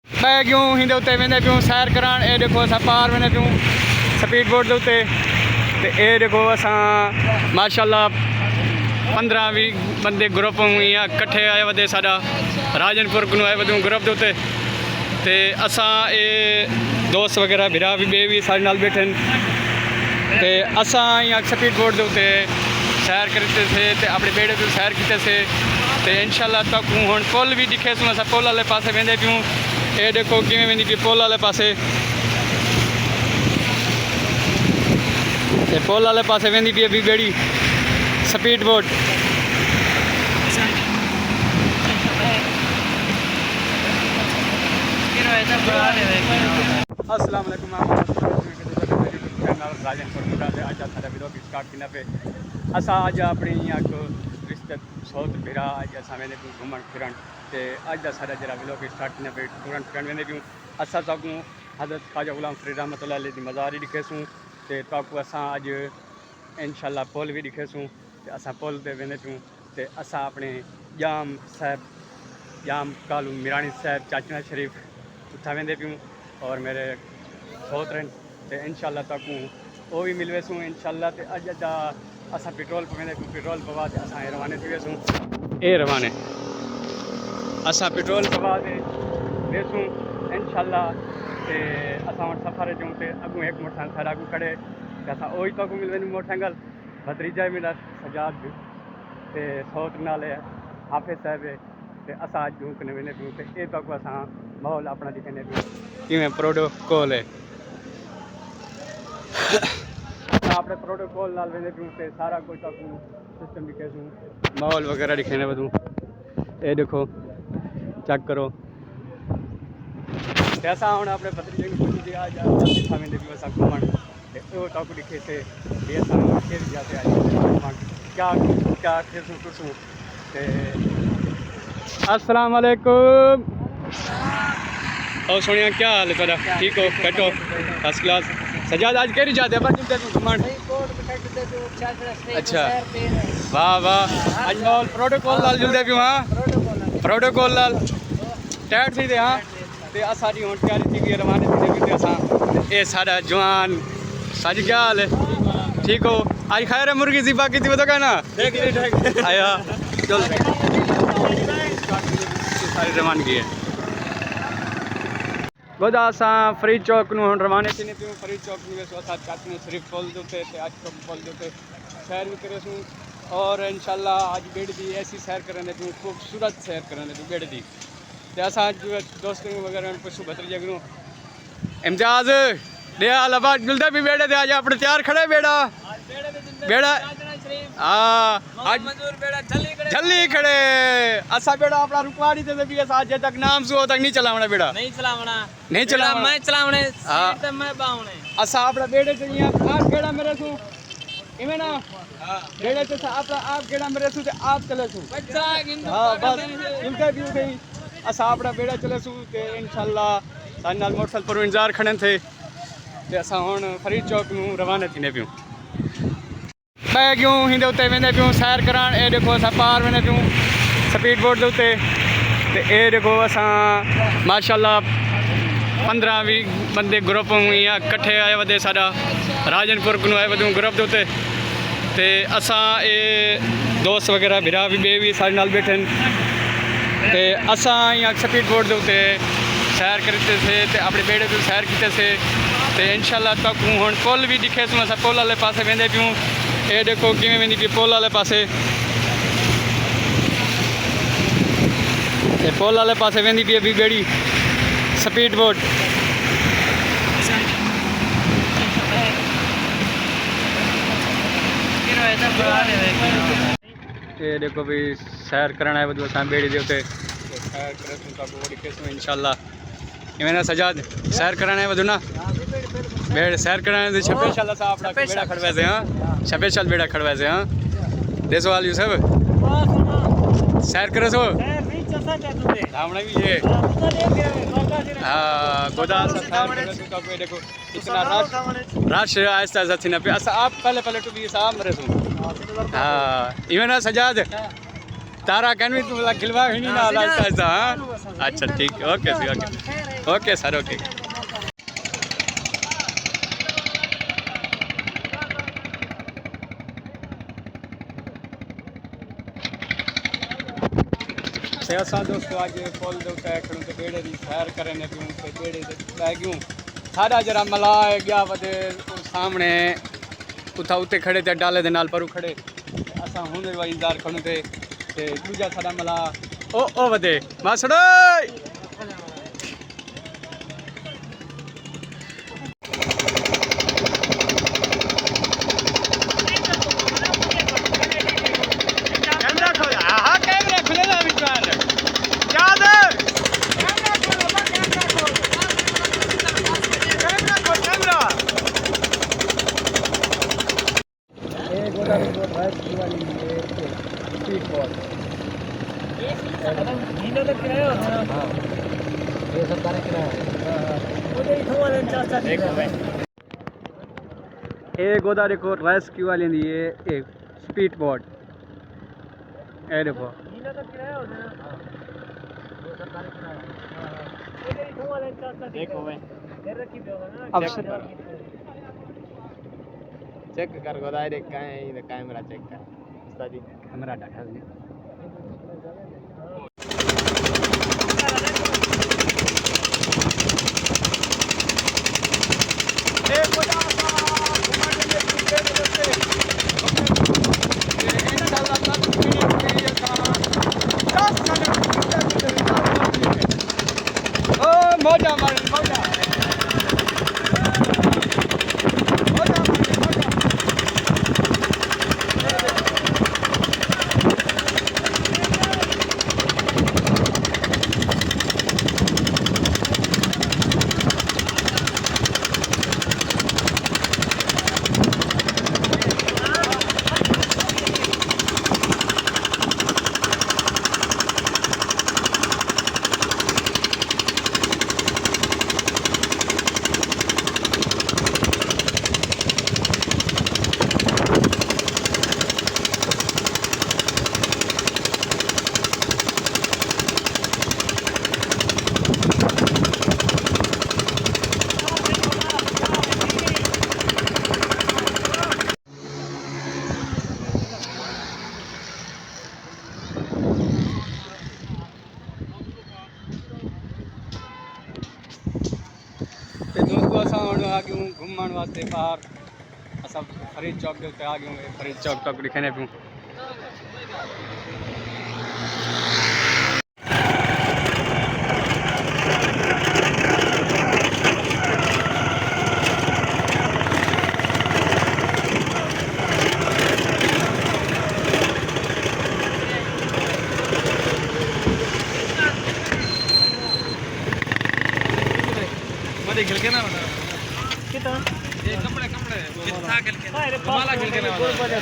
मैं क्यों ही उत्ते वेंदे पियूं सैर करान। ए देखो असां पार वेंदे पियूं स्पीड बोट दे उत्ते ते ए देखो असां माशाअल्लाह 15-20 बंदे ग्रुप इयां कट्ठे आए वदे साडा राजनपुर को आए वदूं ग्रुप दे उत्ते ते असां ए दोस्त वगैरह भिरा भी सारे नाल बैठे ते असां इयां स्पीड बोट दे उत्ते सैर करते थे ते अपने बेड़े तो सैर किते से ते इंशाअल्लाह तक हुण पुल भी दिखे सूं असां पुल वाले पासे वेंदे पियूं। ये देखो किवें वेंदी पई पुल वाले पासे ते पुल वाले पासे वेंदी पई अभी बेड़ी स्पीड बोट। अस्सलाम वालेकुम राजनपुर मुंडा ते अज साडा वीडियो स्टार्ट करना पे असां अज अपनी एक रिश्ते सौत भिरा अज असां वेंदे पियूं घुमण फिरण ते अज दा साडा जरा वीडियो स्टार्ट करना पे घुमण फिरण वेंदे पियूं। असां तकूं हज़रत ख्वाजा गुलाम फरीद रहमतुल्लाह अलैह दी मज़ार दिखेसूं ते तकूं असां अज इंशाअल्लाह पुल भी दिखेसूं ते असां पुल ते वेंदे पियूं ते असां अपने जाम साहब जाम कालू मीरानी साहब चाचना शरीफ उत्था वेंदे पियूं और मेरे सोहतरन ते इंशाअल्लाह तकूं वो भी मिल वेसूं इंशाअल्लाह। ते अज दा असां पेट्रोल पे वेंदे पियूं पेट्रोल पवा ते असां रवाने थी वेसूं ए रवाने असां पेट्रोल पवा ते वेसूं इंशाअल्लाह। ते असां वटि सफ़र जूं ते अगूं एक मोटरसाइकिल साडा अगूं खड़े ते असां ओही तकूं मिल वेंदी मोटरसाइकिल भतीजा मिला सजाद भी ते सोहत नाले हाफिज़ साहब ते असां अज जूं कने वेंदे पियूं ते ए तकूं असां माहौल अपना दिखने पियूं किवें प्रोटोकॉल है अपने प्रोटोकॉल नाल वेंदे पियूं ते सारा कुछ तकूं सिस्टम दिखेसूं माहौल वगैरह दिखने वधूं ए देखो चेक करो ते असां हुण अपने भतीजे नूं पुछी आज असां वेंदे पियूं असां घुमण ते ओ तकूं दिखे से भी असां केर जाते आज घुमण क्या क्या खेसूं कुसूं ते अस्सलाम वालेकुम और सोनिया क्या हाल है तेरा ठीक हो बैठो फर्स्ट क्लास। सजाद आज कह जाते अपन घुमण अच्छा वाह वाह आज माहौल प्रोटोकॉल नाल जुलदे पियूं हाँ प्रोटोकॉल नाल टाइट थी दे हाँ ते असां दी हुण तैयारी थी गई रवाने थी ते असां ए साडा जवान साज क्या हाल है ठीक हो आज खैर है मुर्गी ज़िबा की थी तो कहना आया चल सारी रवानगी है गोदा असां फरीद चौक नूं हुण रवाने थी पियूं फरीद चौक नूं वेसो असां चाचने शरीफ पुल दे उत्ते ते अज पुल दे उत्ते सैर भी करेसूं और इंशाअल्लाह अज बेड़ दी ऐसी सैर करने पियूं खूबसूरत सैर करने पियूं बेड़ दी ते असां दोस्तों वगैरह पुछूं भतीजे नूं इम्तियाज़ दे आबाद मिलता भी बेड़े ते आज अपने तैयार खड़े बेड़ा बेड़ा हाँ आज जल्दी खड़े असा बेड़ा अपना रुकवाड़ी ते भी असा आज तक नाम सो तक नहीं चलावना बेड़ा नहीं चलावना मैं चलावने सीट ते मैं बावने असा अपना बेड़े ते आप गेड़ा मेरे सु इमे ना बेड़े ते अपना आप गेड़ा मेरे सु ते आप चले सु हां बस इनका भी गई असा अपना बेड़ा चले सु ते इंशाअल्लाह सान नाल मोटरसाइकिल पर इंतजार खड़े थे ते असा हुण फरीद चौक नूं रवाना थीने पियूं। मैं क्यों ही उत्ते वेंदे पियूं सैर करान। ए देखो असां पार वेंदे पियूं स्पीड बोट दे उत्ते ते ए देखो असां माशाअल्लाह 15-20 बंदे ग्रुप इयां कट्ठे आए वदे साडा राजनपुर को आए वदूं ग्रुप दे उत्ते ते असां ए दोस्त वगैरह भिरा भी सारे नाल बैठे ते असां इयां स्पीड बोट दे उत्ते सैर करते थे ते अपने बेड़े तो सैर किते से ते इंशाअल्लाह तक हुण पुल भी दिखे सूं असां पुल वाले पासे वेंदे पियूं। ए देखो किवें वेंदी पई पुल वाले पासे ते पुल वाले पासे वेंदी पई अभी बेड़ी स्पीड बोट। ये देखो भी सैर करना है बदू असां बेड़ी दे उत्ते सैर करे सूं तक वो दिखे सूं इंशाअल्लाह इवें ना सजाद सैर कराना है बदू ना बेड़ सैर कराना है स्पेशल असां अपना बेड़ा खड़वा से हाँ स्पेशल बेड़ा खड़वा से हाँ देसो वाल यूसुफ सैर करे सो धामना भी है हाँ गोदा देखो इतना रश आहिस्ता आहिस्ता थी ना पे अस आप पहले टू भी साहब मरे सो हाँ इवें ना सजाद तारा कैन भी तुम खिलवा भी नहीं ना ऐसा। अच्छा ठीक, ओके सी, ओके सर, ओके। असा दोस्तों अज पुल के उत्ते खड़ू तो बेड़े की सैर करने पियूँ तो बेड़े लै गयूँ सारा जरा मला गया वधे सामने उथा उत्ते खड़े थे डाले दे नाल परू खड़े असा हूँ इंतजार करूँ ते दूजा सारा मला ओ वधे मासड़ो गोदावरी को रेस्क्यू वाली ये स्पीड बोट ए देखो चेक कर गोदावरी कैमरा चेक कर कैमरा डाटा मोजा मार मोजा दोस्तों असा आ गए घूमने वास्ते बाहर असा फरीद चौक के उत्ते आ गए फरीद चौक तक दिखने पियूँ खिल के ना कितना ये कपड़े कपड़े कितना खिल के माला खिल के ना ये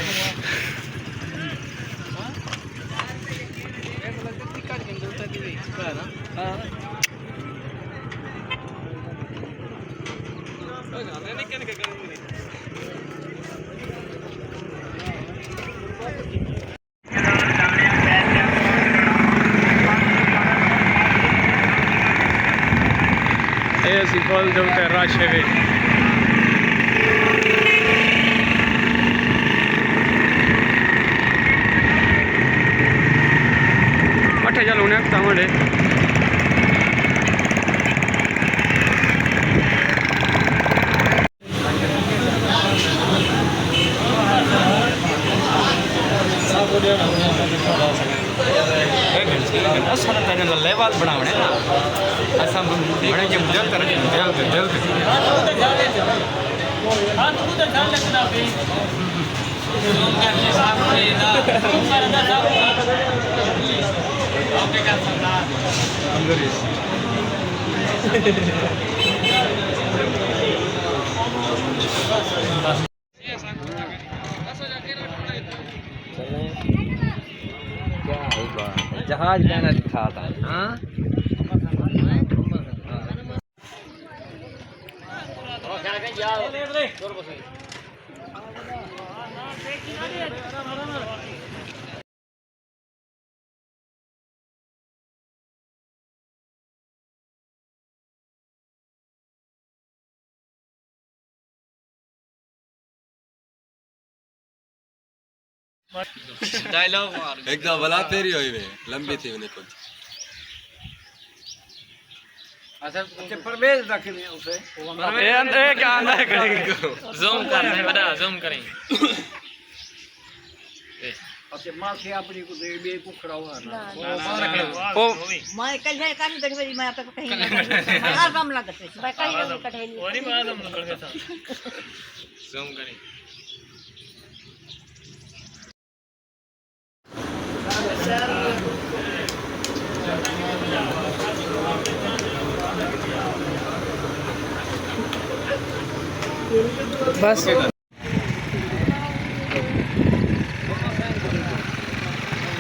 मतलब कितनी काट के उठा दी गई है ना हां तो जाने नहीं क्या करूंगी फल जो रश है अठे चलो उन्हें तमड़े लेवल बनावने ऐसा बड़े के जहाज कहना लिखा था हाँ डायलॉग मार एकदम बला तेरी हुई में लंबी थी उन्हें कुछ अच्छा परवेज रखने उसे ये क्या आंदा है करेंगे जूम कर रहे बड़ा जूम करें अच्छा मां के अपनी को दे बे को खड़ा हुआ ना ओ मैं कल जाए कानी देख भाई मैं आपको कहीं नहीं मैं आराम लगते मैं कहीं नहीं कठे नहीं और ही बात हम लोग के साथ जूम करें बस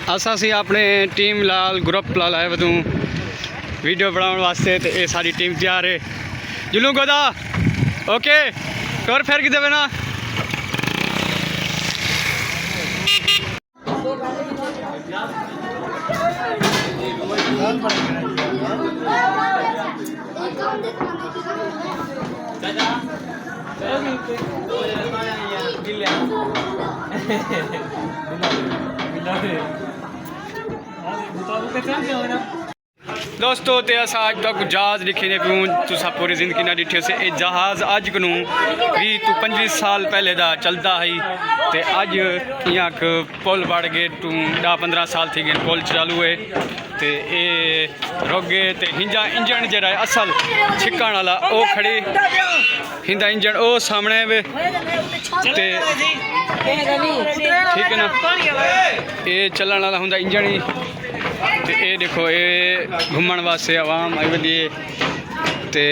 असा सी अपने टीम लाल ग्रुप लाल आए बतूं वीडियो बनाने वास्ते तो ये सारी टीम तैयार है जुलू गोदा ओके कर फिर किते ना दोस्तों ते अस अज तक जहाज़ लिखे ने पियूं तुसा पूरी जिंदगी ना डिठे से ये जहाज़ अज कनू 20 तो 25 साल पहले दा चलता है ते अज इयां पुल बढ़ गए तू 10-15 साल थी गए पुल चालू है ते ये रुक गए ते हिंजा इंजन जरा असल छिकण वाला ओ खड़ी हिंदा इंजन ओ सामने वे ते ठीक है ना ये चलने वाला हुंदा इंजन ही ते ये देखो ये घूमन वास्ते आवाम आई वधी ते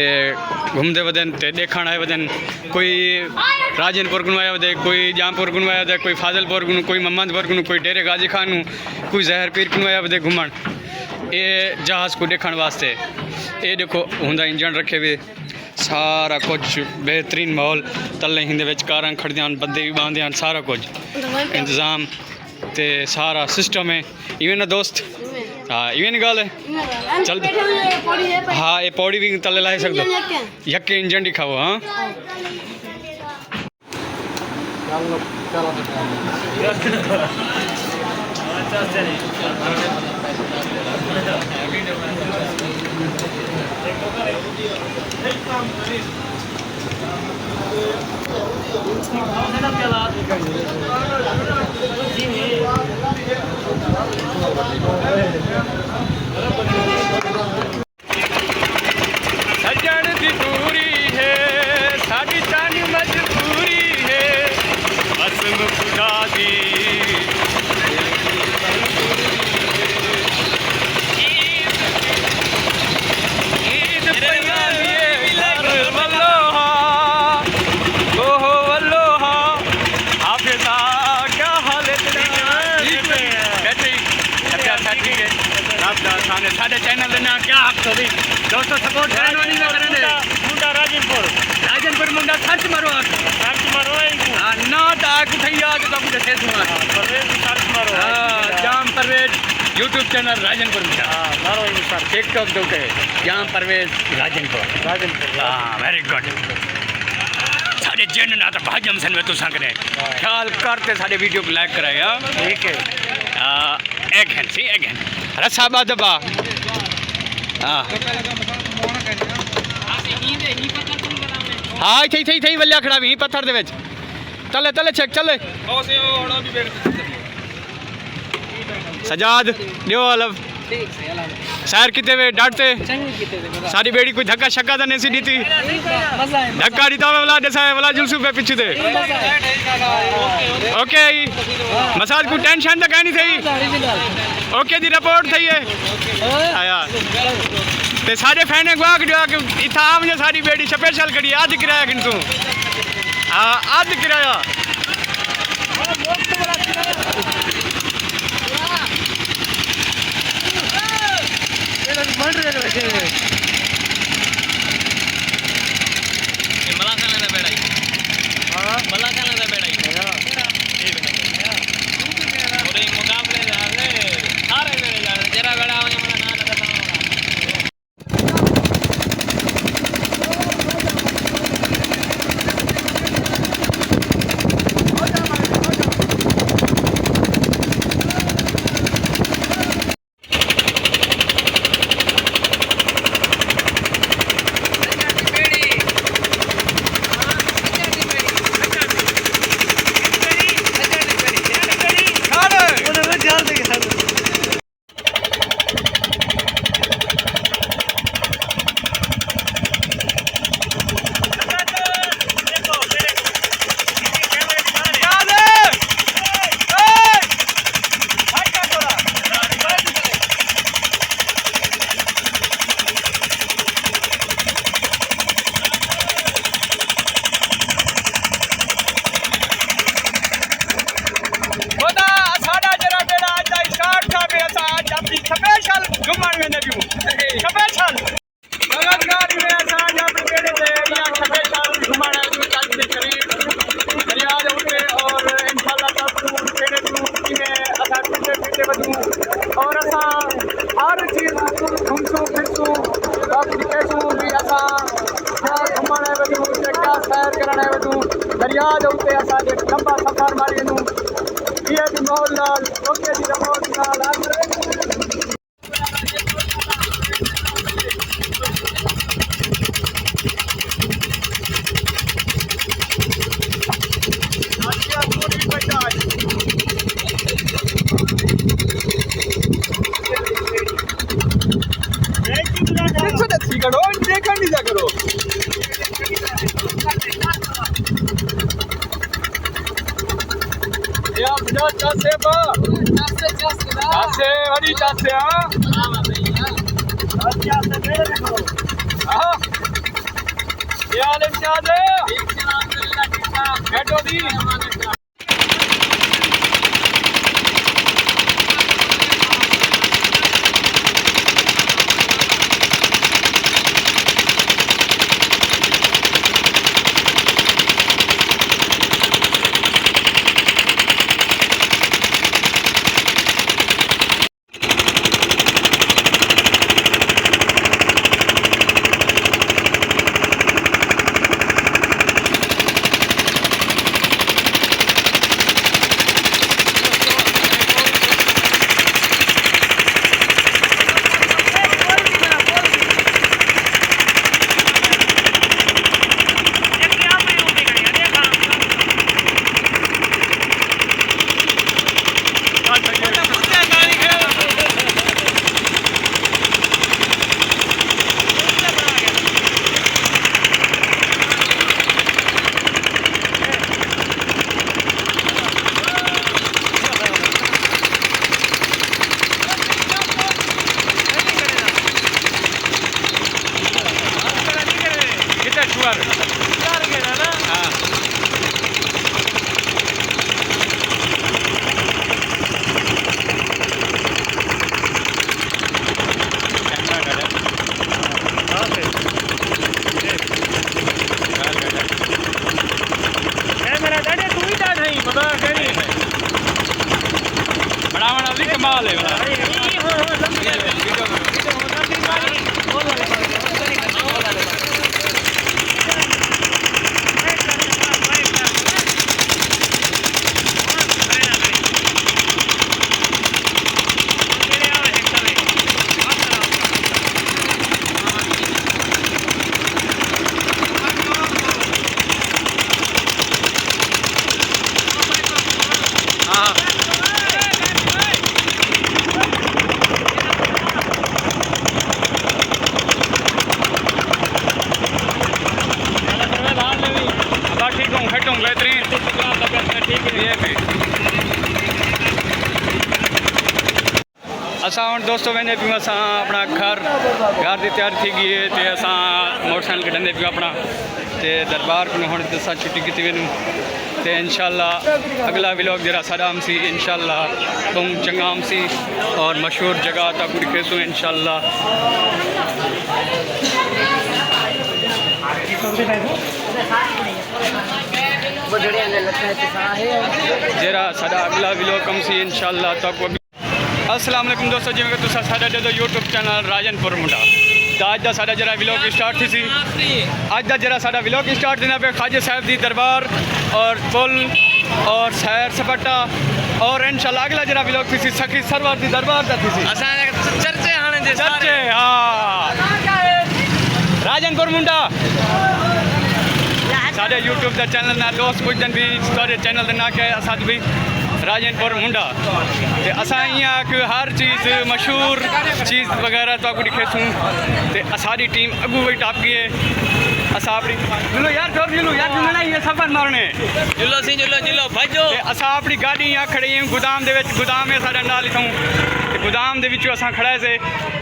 घूमते वदन ते देखण आए वदन कोई राजनपुर को आया वधे कोई जामपुर को आया वधे कोई फाजलपुर को कोई मोहम्मदपुर को कोई डेरे गाजी खान कोई जहर पीर को आया वधे घूमन ये जहाज़ को देखण वास्ते ये देखो हुंदा इंजन रखे हुए सारा कुछ बेहतरीन माहौल तले हिंदे विच कारां खड़दियां बंदे भी बांधे सारा कुछ इंतज़ाम ते सारा सिस्टम है इवें ना दोस्त हाँ इवें गल है चल हाँ ये पौड़ी भी तले लाई सकते यके इंजन दिखाओ हाँ सजन दी दूरी है साडी तानी मजबूरी है असम खुदा दी साढ़े चैनल ना क्या आपको भी दोस्तों सपोर्ट करने मुंडा राजनपुर मुंडा सर्च मारो ना ताक उठैया तो कुछ दसे सर्च मारो जाम परवेज यूट्यूब चैनल राजनपुर मुंडा मारो सर टिकटॉक दो के जाम परवेज राजनपुर हाँ वेरी गुड साढ़े जिन ना तो भाजम सन में तुसा करे ख्याल करते साढ़े वीडियो को लाइक कराए हाँ ठीक है एक घंटे एक घंटे रसा दबा हाँ हाँ थी वलिया खड़ा भी पत्थर दे विच तले तले छेक चले सजाद दियो अलव सैर किते वे डांटते सारी बेड़ी कोई धक्का शक्का तो नहीं सी दी धक्का दीता वाला दसा वाला जुलसू पे पीछे दे ओके मसाज को टेंशन तो कहीं नहीं थी ओके दी रिपोर्ट थी है आया ते सारे फैने गुआ कि इतना आम जो सारी बेड़ी स्पेशल करी अध किराया किंतु हाँ अध किराया वेंदे पियूं स्पेशल लगातार में असां जा बेड़े ते या स्पेशल घुमाण जो चांद के करीब दरिया जे उते और इंशाल्लाह ताकू बेड़े तू में असां पीते वधूं और असां हर चीज घुमसूं फिरसूं बाकी कैसूं भी असां घुमण वधूं क्या सैर करण वधूं दरिया जे उते असां लंबा सफ़र मारी वञूं ये भी माहौल नाल ओके जी माहौल नाल करो देखा नहीं जा करो या बजा चासे बा चासे वाली चासे हां चासे मेरे देखो हां ये आले चासे बैठो दी कमाल है असां हुण दोस्तों वेंदे पियूं असां अपना घर की तैयारी थी गई है तो असां मोटरसाइकिल कढंदे पियूं अपना ते दरबार को हुण असां छुट्टी की वञूं तो इंशाल्लाह अगला व्लॉग जरा सारा हमसी इंशाल्लाह तुम चंगा हमसी और मशहूर जगह तक दिखेसूं इंशाल्लाह। जरा सारा अगला व्लॉग हमसी इंशाल्लाह तक। अस्सलाम वालेकुम दोस्तों, जिवें कि तुसां साडा जो यूट्यूब चैनल राजनपुर मुंडा तो अज का साडा जरा व्लॉग स्टार्ट थी सी। अज का जरा साडा व्लॉग स्टार्ट थींदा पे ख्वाजा साहब दी दरबार और पुल और सैर सपाटा और इंशाल्लाह अगला जरा व्लॉग थी सी सखी सरवर दी दरबार दा थी सी चर्चे हाणे जे चर्चे। हाँ राजनपुर मुंडा साडे यूट्यूब का चैनल ना दोस्त पुछन भी साडे चैनल का ना क्या है असां भी राजनपुर मुंडा ते असां यहाँ कि हर चीज़ मशहूर चीज़ वगैरह तो आपको दिखेसूँ ते असारी टीम अगू वही टाप गई है असा अपनी जुलो यार जोर जुलो यार जुलो ना ये सफर मारने जुलो सी जुलो जुलो भजो ते असा अपनी गाड़ी यहाँ खड़ी हैं गोदाम दे विच गोदाम है साडा नाल इथों ते गोदाम दे विचों असां खड़ा से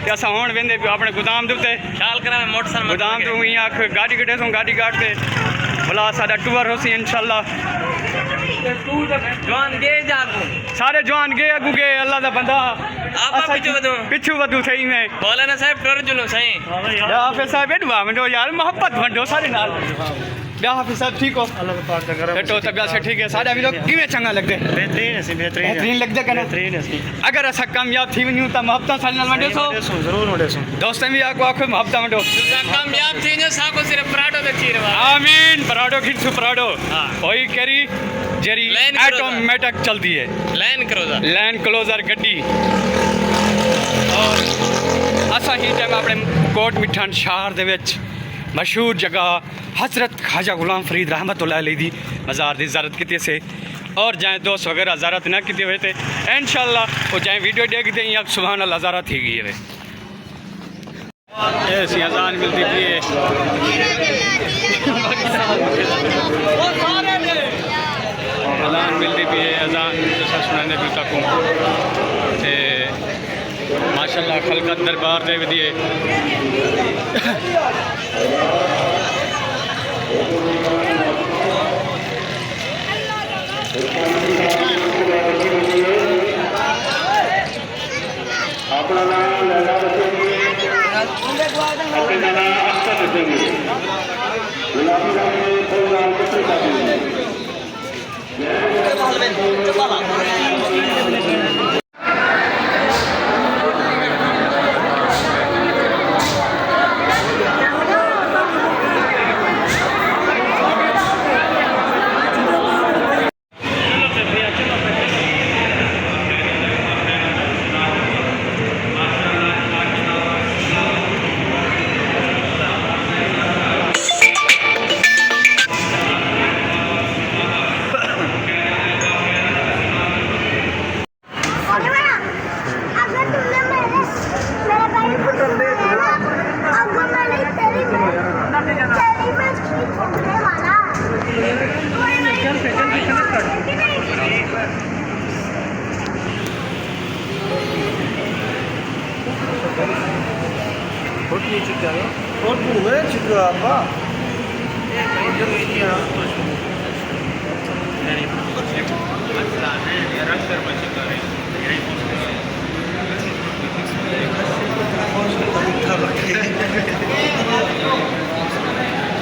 ते असां हुण वेंदे पियो अपने गोदाम दे उत्ते ख्याल करा मोटरसाइकिल गोदाम तो यहाँ गाड़ी कढे सो गाड़ी काट के भला साडा टूर होसी इंशाल्लाह। जवान गए जागो सारे जवान गए अगू गए अल्लाह दा बंदा आपा पिछू वधो पिछू वधू सही में मौलाना साहब टुर जुलो सही या हाफिज साहब एडवा वंडो यार मोहब्बत वंडो सारे नाल या हाफिज साहब ठीक हो अल्लाह पाक दा करम तो तबियत से ठीक है सारे भी लोग किवें चंगा लगदे बेहतरीन है बेहतरीन लगदे कने बेहतरीन है अगर असा कामयाब थी वणू त मोहब्बत सारे नाल वंडे सो जरूर वंडे सो दोस्तन भी आको आखो मोहब्बत वंडो तुसा कामयाब थी जो साको सिर्फ पराठो ते खीर वा आमीन पराडो खिरसु पराडो हाँ। होई करी जेरी लाइन करो दा। ऑटोमेटिक चलती है लाइन करो दा लैंड क्लोजर गड्डी और असा ही टाइम अपने कोट मिठान शहर दे विच मशहूर जगह हजरत ख्वाजा गुलाम फरीद रहमतुल्लाह अलैह दी मज़ार दी ज़ारत कीती से और जाए दोस्त वगैरह ज़ारत ना की हुए थे इंशाल्लाह वो जाए वीडियो देखते या सुबहान अल्लाह ज़ारत थी गई है ऐसी अजान मिलती थी अजान मिलती भी है अजान सुनाने भी तक माशाल्लाह खलकत दरबार दे दिए अपना नाम लगा रखेंगे अपने नाम अक्सर रखेंगे गुलाबी रंग में फूल नाम कुछ रखेंगे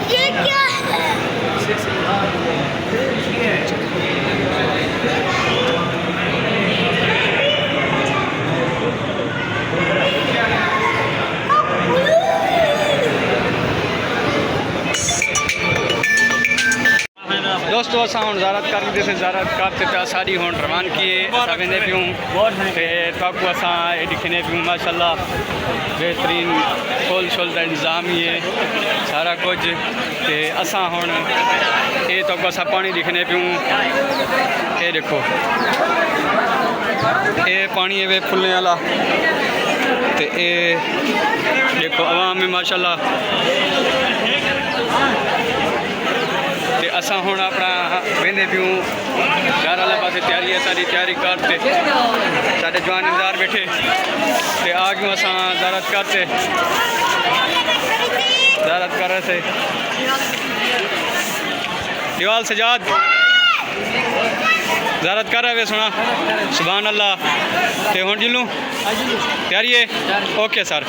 ये क्या है? दोस्तों असा हूँ ज़ारत कर लीजिए से ज़ारत करते तो सारी हूँ रवान किए असा वेंदे पियूं ताकू असा दिखने पियूं माशाल्लाह बेहतरीन फुल शुल का इंतजाम ही है सारा कुछ ते असा हूँ ये तो असा पानी दिखने पियूं ये देखो ये पानी है फुलने वाला ते ये देखो आवाम में माशाल्लाह असा हूँ अपना वेंदे पियूं घर वाले पास तैयारी है सारी तैयारी करते सारे जवान इंतजार बैठे ते आ गयूं असा ज़ारत करते ज़ारत कर रहे थे दीवाल सजाद ज़ारत कर रहे सुना सुभान अल्लाह ते हुण जिलूं तैयारी है ओके सर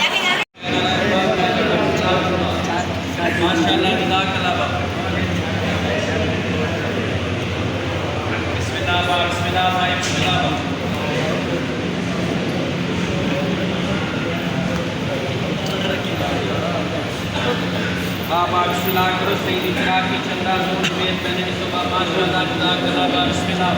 बाबा बिस्मिल्लाह करो सही चिराग की चंदा जोर में पहले सुबह माशा अल्लाह कला बिस्मिल्लाह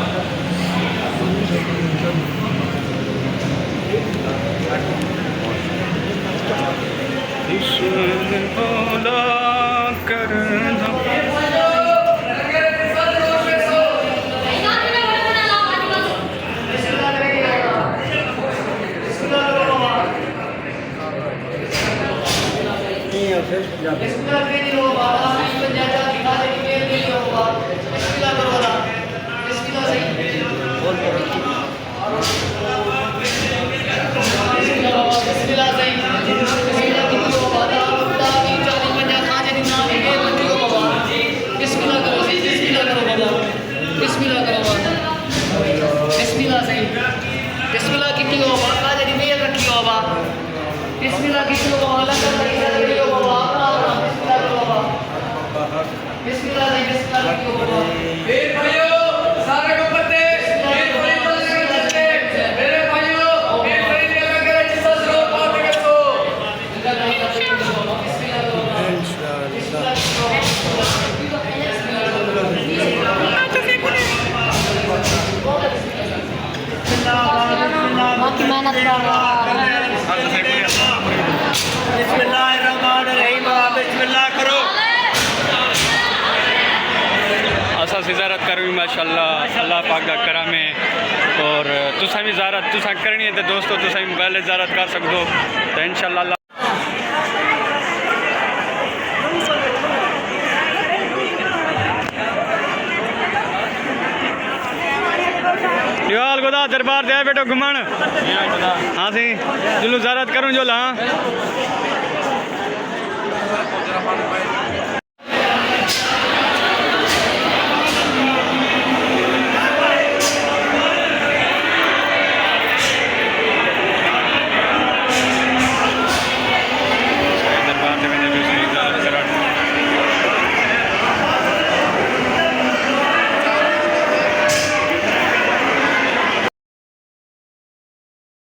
बिस्मिल्लाह करो बाकी मेहनत कर रहा है। असा ज़ियारत करवी माशाल्लाह अल्लाह पाक का करम है और तुसा भी ज़ियारत तुसा करनी है तो दोस्तों तुसा भी पहले ज़ियारत कर सकते हो तो इंशाल्लाह अल्लाह खुदा दरबार दे बेटो घुमन हाँ सी जुलू ज़ियारत करूँ जो ला